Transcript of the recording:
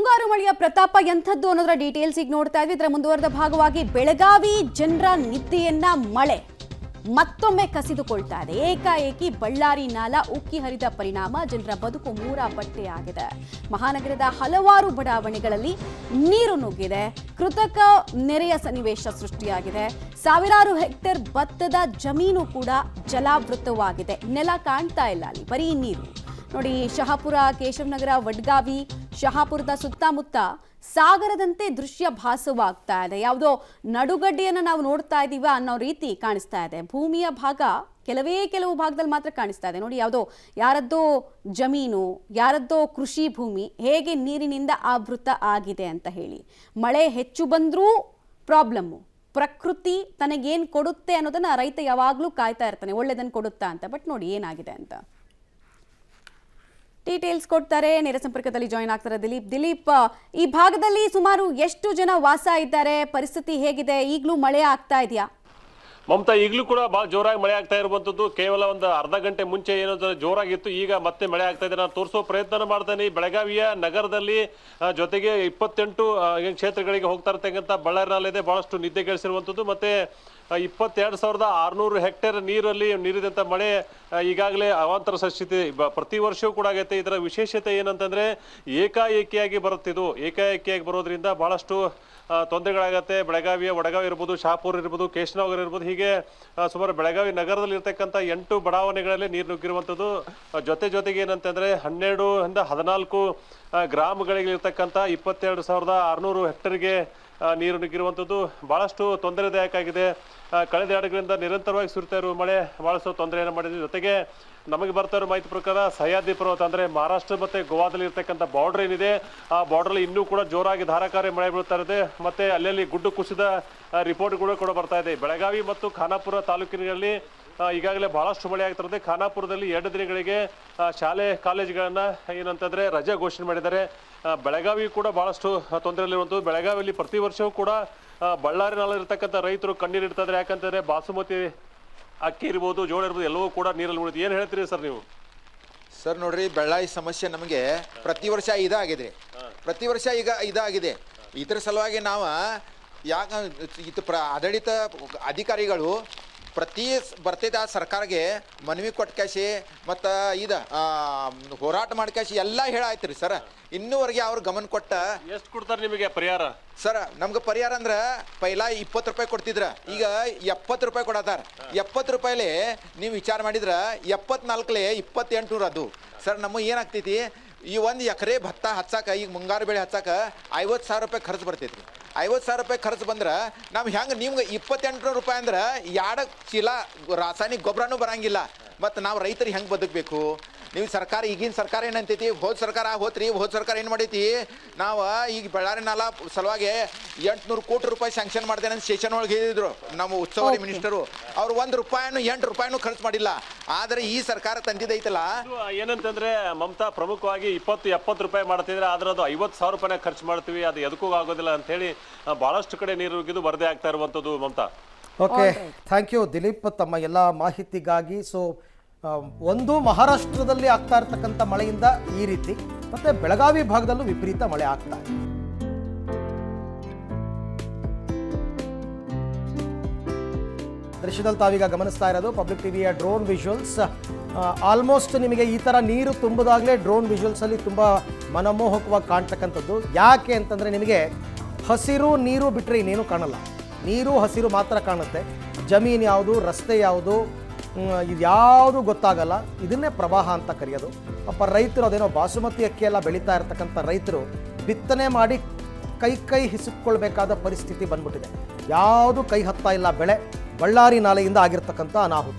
ಮುಂಗಾರು ಮಳೆಯ ಪ್ರತಾಪ ಎಂಥದ್ದು ಅನ್ನೋದರ ಡೀಟೇಲ್ಸ್ ಈಗ ನೋಡ್ತಾ ಇದ್ವಿ. ಇದರ ಮುಂದುವರೆದ ಭಾಗವಾಗಿ ಬೆಳಗಾವಿ ಜನರ ನಿದ್ದೆಯನ್ನ ಮಳೆ ಮತ್ತೊಮ್ಮೆ ಕಸಿದುಕೊಳ್ತಾ ಇದೆ. ಏಕಾಏಕಿ ಬಳ್ಳಾರಿ ನಾಲಾ ಉಕ್ಕಿ ಹರಿದ ಪರಿಣಾಮ ಜನರ ಬದುಕು ಮೂರ ಬಟ್ಟೆಯಾಗಿದೆ. ಮಹಾನಗರದ ಹಲವಾರು ಬಡಾವಣೆಗಳಲ್ಲಿ ನೀರು ನುಗ್ಗಿದೆ. ಕೃತಕ ನೆರೆಯ ಸನ್ನಿವೇಶ ಸೃಷ್ಟಿಯಾಗಿದೆ. ಸಾವಿರಾರು ಹೆಕ್ಟೇರ್ ಭತ್ತದ ಜಮೀನು ಕೂಡ ಜಲಾವೃತವಾಗಿದೆ. ನೆಲ ಕಾಣ್ತಾ ಇಲ್ಲ, ಅಲ್ಲಿ ಬರೀ ನೀರು. ನೋಡಿ, ಶಹಾಪುರ, ಕೇಶವನಗರ, ವಡ್ಗಾವಿ, ಶಹಾಪುರದ ಸುತ್ತಮುತ್ತ ಸಾಗರದಂತೆ ದೃಶ್ಯ ಭಾಸವಾಗ್ತಾ ಇದೆ. ಯಾವುದೋ ನಡುಗಡ್ಡೆಯನ್ನು ನಾವು ನೋಡ್ತಾ ಇದ್ದೀವ ಅನ್ನೋ ರೀತಿ ಕಾಣಿಸ್ತಾ ಇದೆ. ಭೂಮಿಯ ಭಾಗ ಕೆಲವು ಭಾಗದಲ್ಲಿ ಮಾತ್ರ ಕಾಣಿಸ್ತಾ ಇದೆ. ನೋಡಿ, ಯಾವುದೋ ಯಾರದ್ದೋ ಜಮೀನು, ಯಾರದ್ದೋ ಕೃಷಿ ಭೂಮಿ ಹೇಗೆ ನೀರಿನಿಂದ ಆವೃತ ಆಗಿದೆ ಅಂತ ಹೇಳಿ. ಮಳೆ ಹೆಚ್ಚು ಬಂದರೂ ಪ್ರಾಬ್ಲಮ್ಮು. ಪ್ರಕೃತಿ ತನಗೇನು ಕೊಡುತ್ತೆ ಅನ್ನೋದನ್ನ ರೈತ ಯಾವಾಗಲೂ ಕಾಯ್ತಾ ಇರ್ತಾನೆ, ಒಳ್ಳೆದನ್ನು ಕೊಡುತ್ತಾ ಅಂತ. ಬಟ್ ನೋಡಿ ಏನಾಗಿದೆ ಅಂತ ಡೀಟೇಲ್ಸ್ ಕೊಡ್ತಾರೆ. ನೇರ ಸಂಪರ್ಕದಲ್ಲಿ ಜಾಯಿನ್ ಆಗ್ತಾರೆ ದಿಲೀಪ್. ಈ ಭಾಗದಲ್ಲಿ ಸುಮಾರು ಎಷ್ಟು ಜನ ವಾಸ ಇದ್ದಾರೆ? ಪರಿಸ್ಥಿತಿ ಹೇಗಿದೆ? ಈಗಲೂ ಮಳೆ ಆಗ್ತಾ ಇದೆಯಾ? ಮಮತಾ, ಈಗಲೂ ಕೂಡ ಬಹಳ ಜೋರಾಗಿ ಮಳೆ ಆಗ್ತಾ ಇರುವಂತದ್ದು. ಕೇವಲ ಒಂದು ಅರ್ಧ ಗಂಟೆ ಮುಂಚೆ ಏನೋ ಜೋರಾಗಿತ್ತು, ಈಗ ಮತ್ತೆ ಮಳೆ ಆಗ್ತಾ ಇದೆ. ನಾನು ತೋರಿಸೋ ಪ್ರಯತ್ನ ಮಾಡ್ತೇನೆ. ಬೆಳಗಾವಿಯ ನಗರದಲ್ಲಿ ಜೊತೆಗೆ 28 ಕ್ಷೇತ್ರಗಳಿಗೆ ಹೋಗ್ತಾ ಇರ್ತಕ್ಕಂಥ ಬಳ್ಳಾರಿ ನಾಲೆ ಇದೆ, ಬಹಳಷ್ಟು ನಿದ್ದೆಗೆಡಿಸಿರುವಂಥದ್ದು. ಮತ್ತೆ 22,600 ಹೆಕ್ಟೇರ್ ನೀರಿದಂಥ ಮಳೆ ಈಗಾಗಲೇ ಅವಾಂತರ ಸೃಷ್ಟಿ ಪ್ರತಿ ವರ್ಷವೂ ಕೂಡ ಆಗೈತೆ. ಇದರ ವಿಶೇಷತೆ ಏನಂತಂದ್ರೆ ಏಕಾಏಕಿಯಾಗಿ ಬರುತ್ತಿದ್ದು. ಏಕಾಏಕಿಯಾಗಿ ಬರೋದ್ರಿಂದ ಬಹಳಷ್ಟು ತೊಂದರೆಗಳಾಗತ್ತೆ. ಬೆಳಗಾವಿಯ ವಡಗಾವಿ ಇರ್ಬೋದು, ಶಹಾಪುರ ಇರ್ಬೋದು, ಕೇಶವನಗರ ಇರ್ಬೋದು, ಹೀಗೆ ಸುಮಾರು ಬೆಳಗಾವಿ ನಗರದಲ್ಲಿ ಇರ್ತಕ್ಕಂಥ 8 ಬಡಾವಣೆಗಳಲ್ಲಿ ನೀರು ನುಗ್ಗಿರುವಂಥದ್ದು. ಜೊತೆಗೆ ಏನಂತಂದ್ರೆ 12ರಿಂದ 14 ಗ್ರಾಮಗಳಿಗೆ ಇರ್ತಕ್ಕಂಥ 22,600 ಹೆಕ್ಟೇರ್ಗೆ ನೀರು ನುಗ್ಗಿರುವಂಥದ್ದು ಬಹಳಷ್ಟು ತೊಂದರೆದಾಯಕ ಆಗಿದೆ. ಕಳೆದ 2 ದಿನಗಳಿಂದ ನಿರಂತರವಾಗಿ ಸುರಿತಾ ಇರುವ ಮಳೆ ಬಹಳಷ್ಟು ತೊಂದರೆಯನ್ನು ಮಾಡಿದೆ. ಜೊತೆಗೆ ನಮಗೆ ಬರ್ತಾ ಇರೋ ಮಾಹಿತಿ ಪ್ರಕಾರ ಸಹ್ಯಾದ್ರಿ ಪರ್ವತ ಅಂದ್ರೆ ಮಹಾರಾಷ್ಟ್ರ ಮತ್ತೆ ಗೋವಾದಲ್ಲಿ ಇರ್ತಕ್ಕಂಥ ಬಾರ್ಡರ್ ಏನಿದೆ, ಆ ಬಾರ್ಡರ್ ಇನ್ನೂ ಕೂಡ ಜೋರಾಗಿ ಧಾರಾಕಾರಿ ಮಳೆ ಬೀಳ್ತಾ ಇದೆ. ಮತ್ತೆ ಅಲ್ಲಲ್ಲಿ ಗುಡ್ಡು ಕುಸಿದ ರಿಪೋರ್ಟ್ ಕೂಡ ಬರ್ತಾ ಇದೆ. ಬೆಳಗಾವಿ ಮತ್ತು ಖಾನಾಪುರ ತಾಲೂಕಿನಲ್ಲಿ ಈಗಾಗಲೇ ಬಹಳಷ್ಟು ಮಳೆ ಆಗ್ತಿರುತ್ತೆ. ಖಾನಾಪುರದಲ್ಲಿ 2 ದಿನಗಳಿಗೆ ಶಾಲೆ ಕಾಲೇಜುಗಳನ್ನ ಏನಂತಂದ್ರೆ ರಜೆ ಘೋಷಣೆ ಮಾಡಿದ್ದಾರೆ. ಬೆಳಗಾವಿ ಕೂಡ ಬಹಳಷ್ಟು ತೊಂದರೆಯಲ್ಲಿರುವಂಥದ್ದು. ಬೆಳಗಾವಿಯಲ್ಲಿ ಪ್ರತಿ ವರ್ಷವೂ ಕೂಡ ಬಳ್ಳಾರಿ ನಾಲೆ ಇರ್ತಕ್ಕಂಥ ರೈತರು ಕಣ್ಣೀರಿಡ್ತಾ ಇದ್ದಾರೆ. ಯಾಕಂತಂದ್ರೆ ಬಾಸುಮತಿ ಅಕ್ಕಿ ಇರ್ಬೋದು, ಜೋಳ ಇರ್ಬೋದು, ಎಲ್ಲವೂ ಕೂಡ ನೀರಲ್ಲಿ ಉಳಿದು. ಏನು ಹೇಳ್ತೀರಿ ಸರ್ ನೀವು? ಸರ್ ನೋಡ್ರಿ, ಬೆಳ್ಳಾರಿ ಸಮಸ್ಯೆ ನಮಗೆ ಪ್ರತಿ ವರ್ಷ ಇದಾಗಿದೆ. ಪ್ರತಿ ವರ್ಷ ಈಗ ಇದಾಗಿದೆ. ಇದರ ಸಲುವಾಗಿ ನಾವು ಆಡಳಿತ ಅಧಿಕಾರಿಗಳು ಪ್ರತಿ ಬರ್ತೈತೆ ಆ ಸರ್ಕಾರಕ್ಕೆ ಮನವಿ ಕೊಟ್ಕಾಶಿ ಮತ್ತು ಹೋರಾಟ ಮಾಡ್ಕಾಶಿ ಎಲ್ಲ ಹೇಳಾಯ್ತು ರೀ ಸರ್. ಇನ್ನೂವರೆಗೆ ಅವ್ರು ಗಮನ ಕೊಟ್ಟ. ಎಷ್ಟು ಕೊಡ್ತಾರೆ ನಿಮಗೆ ಪರಿಹಾರ? ಸರ್ ನಮ್ಗೆ ಪರಿಹಾರ ಅಂದ್ರೆ ಪೈಲ 20 ರೂಪಾಯಿ ಕೊಡ್ತಿದ್ರ, ಈಗ 70 ರೂಪಾಯಿ ಕೊಡತಾರ. 70 ರೂಪಾಯಿಲಿ ನೀವು ವಿಚಾರ ಮಾಡಿದ್ರ 74ಲೆ 2800 ಅದು ಸರ್. ನಮಗೆ ಏನಾಗ್ತೈತಿ, ಈ 1 ಎಕರೆ ಭತ್ತ ಹಚ್ಚಾಕ, ಈಗ ಮುಂಗಾರು ಬೆಳೆ ಹಚ್ಚಾಕ 50,000 ರೂಪಾಯಿ ಖರ್ಚು ಬರ್ತೈತಿ. 50,000 ರೂಪಾಯಿ ಖರ್ಚು ಬಂದ್ರೆ ನಾವು ಹೆಂಗೆ ನಿಮ್ಗೆ 2800 ರೂಪಾಯಿ ಅಂದ್ರೆ 2 ಚೀಲ ರಾಸಾಯನಿಕ ಗೊಬ್ಬರನೂ ಬರಂಗಿಲ್ಲ. ಮತ್ತು ನಾವು ರೈತರಿಗೆ ಹೆಂಗೆ ಬದುಕಬೇಕು? ನೀವು ಸರ್ಕಾರ, ಈಗಿನ ಸರ್ಕಾರ ಏನಂತೈತಿ, ಹೋದ ಸರ್ಕಾರ ಹೋದ ಸರ್ಕಾರ ಏನು ಮಾಡೈತಿ, ನಾವು ಈಗ ಬಳ್ಳಾರಿ ನಾಲಾ ಸಲುವಾಗಿ 800 ಕೋಟಿ ರೂಪಾಯಿ ಸ್ಯಾಂಕ್ಷನ್ ಮಾಡ್ತೇನೆ ಅಂತ ಸ್ಟೇಷನ್ ಒಳಗೆ ಹೇಳಿದ್ರು ನಮ್ಮ ಉಸ್ತುವಾರಿ ಮಿನಿಸ್ಟರು. ಅವ್ರು 1 ರೂಪಾಯಿನೂ 8 ರೂಪಾಯಿನೂ ಖರ್ಚು ಮಾಡಿಲ್ಲ. ಆದರೆ ಈ ಸರ್ಕಾರ ತಂದಿದ್ದೈತಲ್ಲ ಏನಂತಂದ್ರೆ ಮಮತಾ, ಪ್ರಮುಖವಾಗಿ 20-70 ರೂಪಾಯಿ ಮಾಡ್ತಿದ್ರೆ ಆದ್ರೆ ಅದು 50,000 ರೂಪಾಯಿನ ಖರ್ಚು ಮಾಡ್ತೀವಿ, ಅದು ಎದಕ್ಕೂ ಆಗೋದಿಲ್ಲ ಅಂತ ಹೇಳಿ ಬಹಳಷ್ಟು ಕಡೆ ನೀರು ನುಗ್ಗಿದ್ದು ವರದಿ ಆಗ್ತಾ ಇರುವಂಥದ್ದು Mamata. Okay, thank you Dileep ತಮ್ಮ ಎಲ್ಲ ಮಾಹಿತಿಗಾಗಿ. ಸೊ ಒಂದು ಮಹಾರಾಷ್ಟ್ರದಲ್ಲಿ ಆಗ್ತಾ ಇರ್ತಕ್ಕಂಥ ಮಳೆಯಿಂದ ಈ ರೀತಿ, ಮತ್ತೆ ಬೆಳಗಾವಿ ಭಾಗದಲ್ಲೂ ವಿಪರೀತ ಮಳೆ ಆಗ್ತಾ ಇದೆ. ದೃಶ್ಯದಲ್ಲಿ ತಾವೀಗ ಗಮನಿಸ್ತಾ ಇರೋದು ಪಬ್ಲಿಕ್ ಟಿವಿಯ ಡ್ರೋನ್ ವಿಜುವಲ್ಸ್. ಆಲ್ಮೋಸ್ಟ್ ನಿಮಗೆ ಈ ಥರ ನೀರು ತುಂಬಿದಾಗಲೇ ಡ್ರೋನ್ ವಿಜುವಲ್ಸಲ್ಲಿ ತುಂಬ ಮನಮೋಹಕವಾಗಿ ಕಾಣ್ತಕ್ಕಂಥದ್ದು. ಯಾಕೆ ಅಂತಂದರೆ ನಿಮಗೆ ಹಸಿರು ನೀರು ಬಿಟ್ಟರೆ ಇನ್ನೇನು ಕಾಣಲ್ಲ. ನೀರು ಹಸಿರು ಮಾತ್ರ ಕಾಣುತ್ತೆ. ಜಮೀನು ಯಾವುದು, ರಸ್ತೆ ಯಾವುದು, ಇದ್ಯಾವುದು ಗೊತ್ತಾಗಲ್ಲ. ಇದನ್ನೇ ಪ್ರವಾಹ ಅಂತ ಕರೆಯೋದು. ಪಾಪ ರೈತರು ಅದೇನೋ ಬಾಸುಮತಿ ಅಕ್ಕಿ ಎಲ್ಲ ಬೆಳೀತಾ ಇರ್ತಕ್ಕಂಥ ರೈತರು ಬಿತ್ತನೆ ಮಾಡಿ ಕೈ ಹಿಸುಕೊಳ್ಬೇಕಾದ ಪರಿಸ್ಥಿತಿ ಬಂದ್ಬಿಟ್ಟಿದೆ. ಯಾವುದು ಕೈ ಹತ್ತಾ ಇಲ್ಲ ಬೆಳೆ. ಬಳ್ಳಾರಿ ನಾಲೆಯಿಂದ ಆಗಿರ್ತಕ್ಕಂಥ ಅನಾಹುತ.